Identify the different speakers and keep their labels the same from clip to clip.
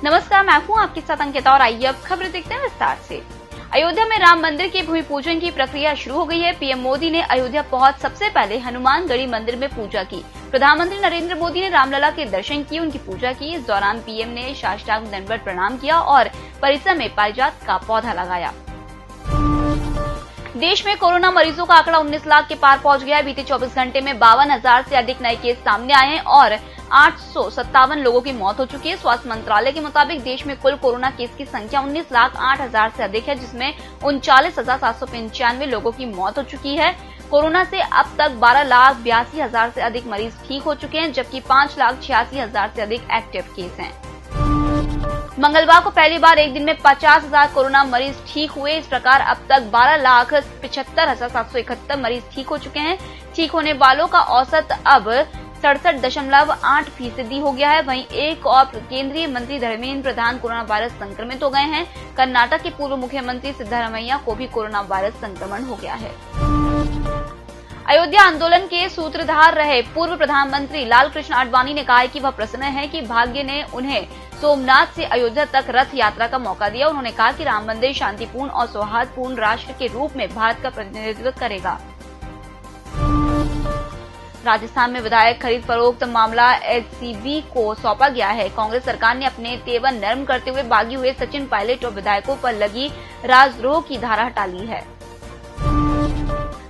Speaker 1: नमस्कार, मैं हूं आपके साथ अंकिता और आइए अब खबरें देखते हैं विस्तार से। अयोध्या में राम मंदिर के भूमि पूजन की प्रक्रिया शुरू हो गई है। पीएम मोदी ने अयोध्या पहुंच सबसे पहले हनुमानगढ़ी मंदिर में पूजा की। प्रधानमंत्री नरेंद्र मोदी ने रामलला के दर्शन किए, उनकी पूजा की। इस दौरान पीएम ने साष्टांग दंडवत प्रणाम किया और परिसर में पारिजात का पौधा लगाया। देश में कोरोना मरीजों का आंकड़ा 19 लाख के पार पहुंच गया है। बीते 24 घंटे में 52,000 से अधिक नए केस सामने आए हैं और 857 लोगों की मौत हो चुकी है। स्वास्थ्य मंत्रालय के मुताबिक देश में कुल कोरोना केस की संख्या 19,08,000 से अधिक है, जिसमें 39,795 लोगों की मौत हो चुकी है। कोरोना से अब तक 12,82,000 से अधिक मरीज ठीक हो चुके हैं, जबकि 5,86,000 से अधिक एक्टिव केस हैं। मंगलवार को पहली बार एक दिन में 50,000 कोरोना मरीज ठीक हुए। इस प्रकार अब तक 12,75,771 मरीज ठीक हो चुके हैं। ठीक होने वालों का औसत अब 67.8% हो गया है। वहीं एक और केंद्रीय मंत्री धर्मेंद्र प्रधान कोरोना वायरस संक्रमित हो गए हैं। कर्नाटक के पूर्व मुख्यमंत्री सिद्धारमैया को भी कोरोना वायरस संक्रमण हो गया है। अयोध्या आंदोलन के सूत्रधार रहे पूर्व प्रधानमंत्री लालकृष्ण आडवाणी ने कहा है कि वह प्रसन्न है कि भाग्य ने उन्हें सोमनाथ से अयोध्या तक रथ यात्रा का मौका दिया। उन्होंने कहा कि राम मंदिर शांतिपूर्ण और सौहार्दपूर्ण राष्ट्र के रूप में भारत का प्रतिनिधित्व करेगा। राजस्थान में विधायक खरीद फरोख्त मामला एचसीबी को सौंपा गया है। कांग्रेस सरकार ने अपने तेवर नरम करते हुए बागी हुए सचिन पायलट और विधायकों पर लगी राजद्रोह की धारा हटा ली है।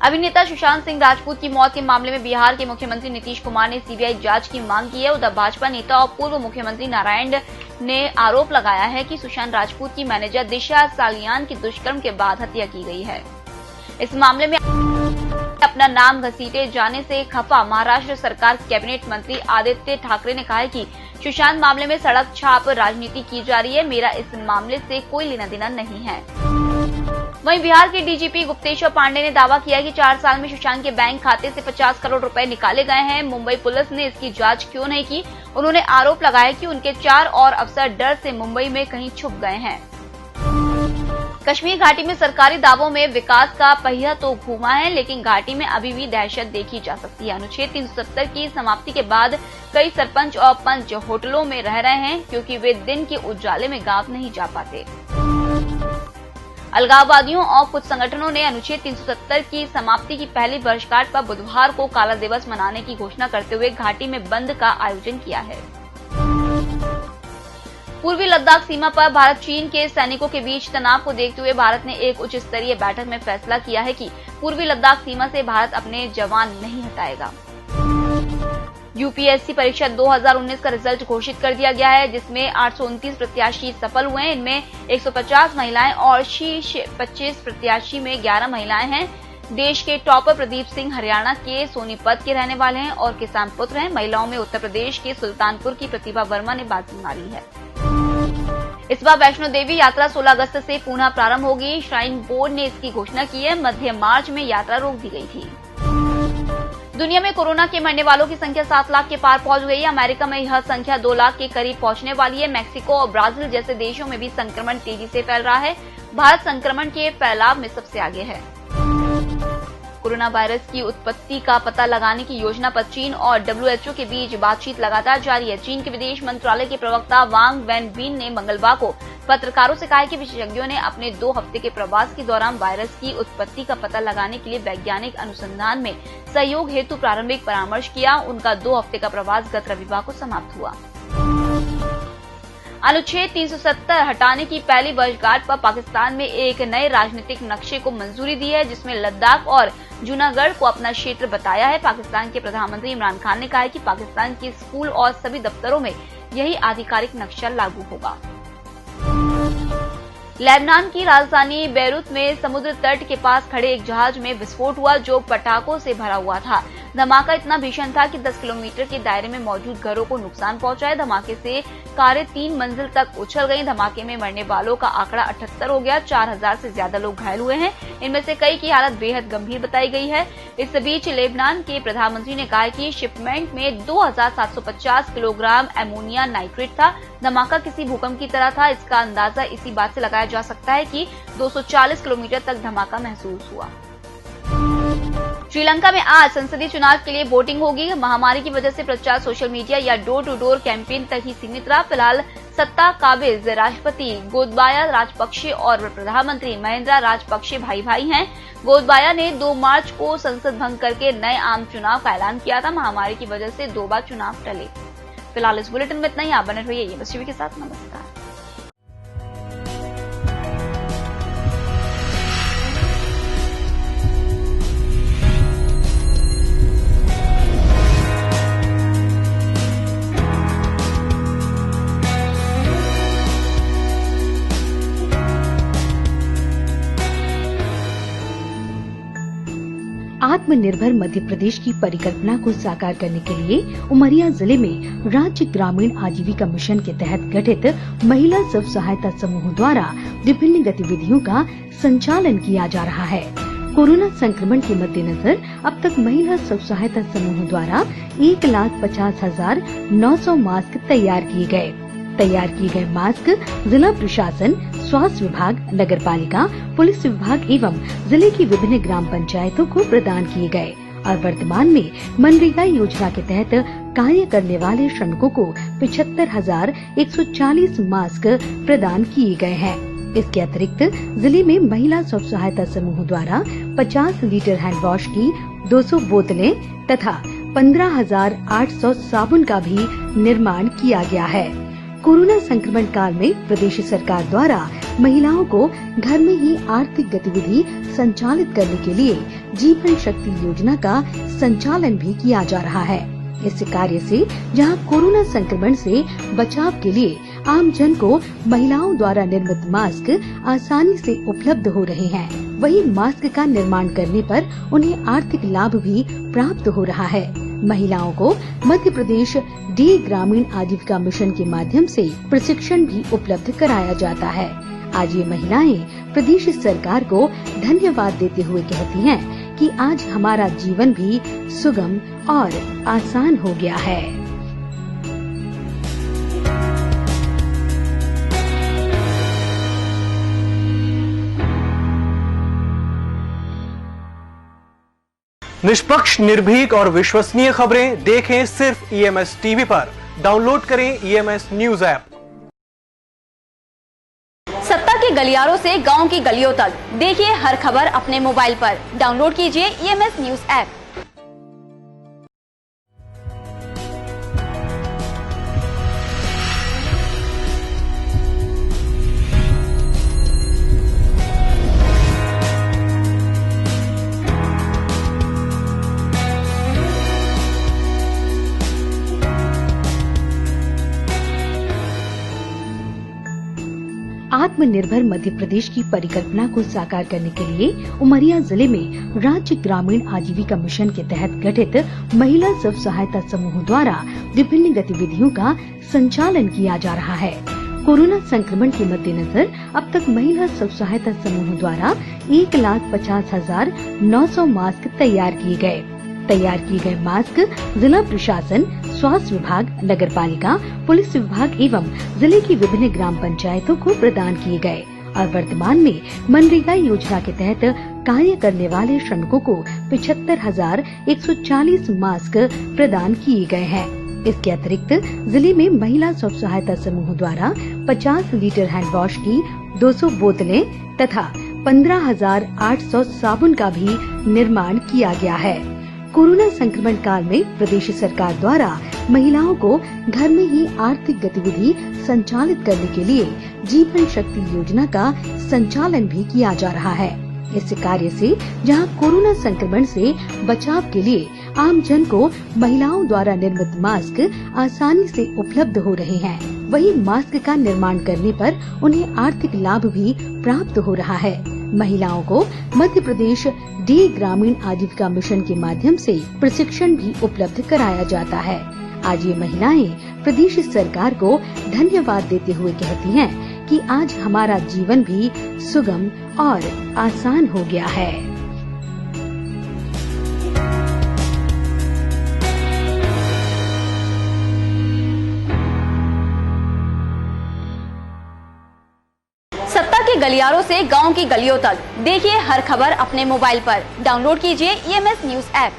Speaker 1: अभिनेता सुशांत सिंह राजपूत की मौत के मामले में बिहार के मुख्यमंत्री नीतीश कुमार ने सीबीआई जांच की मांग की है। उधर भाजपा नेता और पूर्व मुख्यमंत्री नारायण ने आरोप लगाया है कि सुशांत राजपूत की मैनेजर दिशा सालियान की दुष्कर्म के बाद हत्या की गई है। इस मामले में अपना नाम घसीटे जाने से खफा महाराष्ट्र सरकार कैबिनेट मंत्री आदित्य ठाकरे ने कहा है कि सुशांत मामले में सड़क छाप राजनीति की जा रही है। मेरा इस मामले से कोई लेना देना नहीं है। वहीं बिहार के डीजीपी गुप्तेश्वर पांडे ने दावा किया कि 4 साल में सुशांत के बैंक खाते से 50 करोड़ रुपए निकाले गए हैं। मुंबई पुलिस ने इसकी जांच क्यों नहीं की। उन्होंने आरोप लगाया कि उनके 4 और अफसर डर से मुंबई में कहीं छुप गए हैं। कश्मीर घाटी में सरकारी दावों में विकास का पहिया तो घूमा है, लेकिन घाटी में अभी भी दहशत देखी जा सकती है। अनुच्छेद 370 की समाप्ति के बाद कई सरपंच और पंच होटलों में रह रहे हैं, क्योंकि वे दिन के उजाले में गांव नहीं जा पाते। अलगाववादियों और कुछ संगठनों ने अनुच्छेद 370 की समाप्ति की पहली वर्षगांठ पर बुधवार को काला दिवस मनाने की घोषणा करते हुए घाटी में बंद का आयोजन किया है। पूर्वी लद्दाख सीमा पर भारत चीन के सैनिकों के बीच तनाव को देखते हुए भारत ने एक उच्च स्तरीय बैठक में फैसला किया है कि पूर्वी लद्दाख सीमा से भारत अपने जवान नहीं हटाएगा। यूपीएससी परीक्षा 2019 का रिजल्ट घोषित कर दिया गया है, जिसमें 829 प्रत्याशी सफल हुए हैं। इनमें 150 महिलाएं और शीर्ष 25 प्रत्याशी में 11 महिलाएं हैं। देश के टॉपर प्रदीप सिंह हरियाणा के सोनीपत के रहने वाले हैं और किसान पुत्र हैं। महिलाओं में उत्तर प्रदेश के सुल्तानपुर की प्रतिभा वर्मा ने बाजी मारी है। इस बार वैष्णो देवी यात्रा 16 अगस्त से पुनः प्रारंभ होगी। श्राइन बोर्ड ने इसकी घोषणा की है। मध्य मार्च में यात्रा रोक दी गई थी। दुनिया में कोरोना के मरने वालों की संख्या 7 लाख के पार पहुंच गई है। अमेरिका में यह संख्या 2 लाख के करीब पहुंचने वाली है। मैक्सिको और ब्राजील जैसे देशों में भी संक्रमण तेजी से फैल रहा है। भारत संक्रमण के फैलाव में सबसे आगे है। कोरोना वायरस की उत्पत्ति का पता लगाने की योजना पर चीन और डब्ल्यूएचओ के बीच बातचीत लगातार जारी है। चीन के विदेश मंत्रालय के प्रवक्ता वांग वेनबिन ने मंगलवार को पत्रकारों से कहा कि विशेषज्ञों ने अपने 2 हफ्ते के प्रवास के दौरान वायरस की उत्पत्ति का पता लगाने के लिए वैज्ञानिक अनुसंधान में सहयोग हेतु प्रारंभिक परामर्श किया। उनका 2 हफ्ते का प्रवास गत रविवार को समाप्त हुआ। अनुच्छेद 370 हटाने की पहली वर्षगांठ पर पाकिस्तान में एक नए राजनीतिक नक्शे को मंजूरी दी है, जिसमें लद्दाख और जूनागढ़ को अपना क्षेत्र बताया है। पाकिस्तान के प्रधानमंत्री इमरान खान ने कहा है कि पाकिस्तान के स्कूल और सभी दफ्तरों में यही आधिकारिक नक्शा लागू होगा। लेबनान की राजधानी बेरूत में समुद्र तट के पास खड़े एक जहाज में विस्फोट हुआ, जो पटाखों से भरा हुआ था। धमाका इतना भीषण था कि 10 किलोमीटर के दायरे में मौजूद घरों को नुकसान पहुंचा है। धमाके से कारें 3 मंजिल तक उछल गईं। धमाके में मरने वालों का आंकड़ा 78 हो गया। 4000 से ज्यादा लोग घायल हुए हैं। इनमें से कई की हालत बेहद गंभीर बताई गई है। इस बीच लेबनान के प्रधानमंत्री ने कहा कि शिपमेंट में 2750 किलोग्राम एमोनिया नाइट्रेट था। धमाका किसी भूकंप की तरह था। इसका अंदाजा इसी बात से लगाया जा सकता है कि 240 किलोमीटर तक धमाका महसूस हुआ। श्रीलंका में आज संसदीय चुनाव के लिए वोटिंग होगी। महामारी की वजह से प्रचार सोशल मीडिया या डोर टू डोर कैंपेन तक ही सीमित रहा। फिलहाल सत्ता काबिज राष्ट्रपति गोतबाया राजपक्षे और प्रधानमंत्री महिंद्रा राजपक्षे भाई भाई हैं। गोतबाया ने 2 मार्च को संसद भंग करके नए आम चुनाव का ऐलान किया था। महामारी की वजह से 2 बार चुनाव टले। फिलहाल इस बुलेटिन में इतना ही। आप बने रहिए एएमएस टीवी के साथ। नमस्कार।
Speaker 2: आत्मनिर्भर मध्य प्रदेश की परिकल्पना को साकार करने के लिए उमरिया जिले में राज्य ग्रामीण आजीविका मिशन के तहत गठित महिला स्व सहायता समूह द्वारा विभिन्न गतिविधियों का संचालन किया जा रहा है। कोरोना संक्रमण के मद्देनजर अब तक महिला स्व सहायता समूह द्वारा 1,50,900 मास्क तैयार किए गए मास्क जिला प्रशासन, स्वास्थ्य विभाग, नगर पालिका, पुलिस विभाग एवं जिले की विभिन्न ग्राम पंचायतों को प्रदान किए गए और वर्तमान में मनरेगा योजना के तहत कार्य करने वाले श्रमिकों को 75,140 मास्क प्रदान किए गए हैं। इसके अतिरिक्त जिले में महिला स्व सहायता समूह द्वारा 50 लीटर हैंड वॉश की 200 बोतलें तथा 15,800 साबुन का भी निर्माण किया गया है। कोरोना संक्रमण काल में प्रदेश सरकार द्वारा महिलाओं को घर में ही आर्थिक गतिविधि संचालित करने के लिए जीवन शक्ति योजना का संचालन भी किया जा रहा है। इस कार्य से जहां कोरोना संक्रमण से बचाव के लिए आम जन को महिलाओं द्वारा निर्मित मास्क आसानी से उपलब्ध हो रहे हैं, वहीं मास्क का निर्माण करने पर उन्हें आर्थिक लाभ भी प्राप्त हो रहा है। महिलाओं को मध्य प्रदेश डी ग्रामीण आजीविका मिशन के माध्यम से प्रशिक्षण भी उपलब्ध कराया जाता है। आज ये महिलाएं प्रदेश सरकार को धन्यवाद देते हुए कहती हैं कि आज हमारा जीवन भी सुगम और आसान हो गया है।
Speaker 3: निष्पक्ष, निर्भीक और विश्वसनीय खबरें देखें सिर्फ ईएमएस टीवी पर। डाउनलोड करें ईएमएस न्यूज ऐप।
Speaker 1: सत्ता के गलियारों से गांव की गलियों तक देखिए हर खबर अपने मोबाइल पर। डाउनलोड कीजिए ईएमएस न्यूज ऐप।
Speaker 2: आत्मनिर्भर मध्य प्रदेश की परिकल्पना को साकार करने के लिए उमरिया जिले में राज्य ग्रामीण आजीविका मिशन के तहत गठित महिला स्व सहायता समूह द्वारा विभिन्न गतिविधियों का संचालन किया जा रहा है। कोरोना संक्रमण के मद्देनजर अब तक महिला स्व सहायता समूह द्वारा 1,50,900 मास्क तैयार किए गए मास्क जिला प्रशासन, स्वास्थ्य विभाग, नगर पालिका, पुलिस विभाग एवं जिले की विभिन्न ग्राम पंचायतों को प्रदान किए गए और वर्तमान में मनरेगा योजना के तहत कार्य करने वाले श्रमिकों को 75,140 मास्क प्रदान किए गए हैं। इसके अतिरिक्त जिले में महिला स्व सहायता समूह द्वारा 50 लीटर हैंड वॉश की 200 बोतलें तथा 15,800 साबुन का भी निर्माण किया गया है। कोरोना संक्रमण काल में प्रदेश सरकार द्वारा महिलाओं को घर में ही आर्थिक गतिविधि संचालित करने के लिए जीवन शक्ति योजना का संचालन भी किया जा रहा है। इस कार्य से जहां कोरोना संक्रमण से बचाव के लिए आम जन को महिलाओं द्वारा निर्मित मास्क आसानी से उपलब्ध हो रहे हैं, वहीं मास्क का निर्माण करने पर उन्हें आर्थिक लाभ भी प्राप्त हो रहा है। महिलाओं को मध्य प्रदेश डी ग्रामीण आजीविका मिशन के माध्यम से प्रशिक्षण भी उपलब्ध कराया जाता है। आज ये महिलाएं प्रदेश सरकार को धन्यवाद देते हुए कहती हैं कि आज हमारा जीवन भी सुगम और आसान हो गया है।
Speaker 1: गलियारों से गांव की गलियों तक, देखिए हर खबर अपने मोबाइल पर। डाउनलोड कीजिए EMS न्यूज ऐप।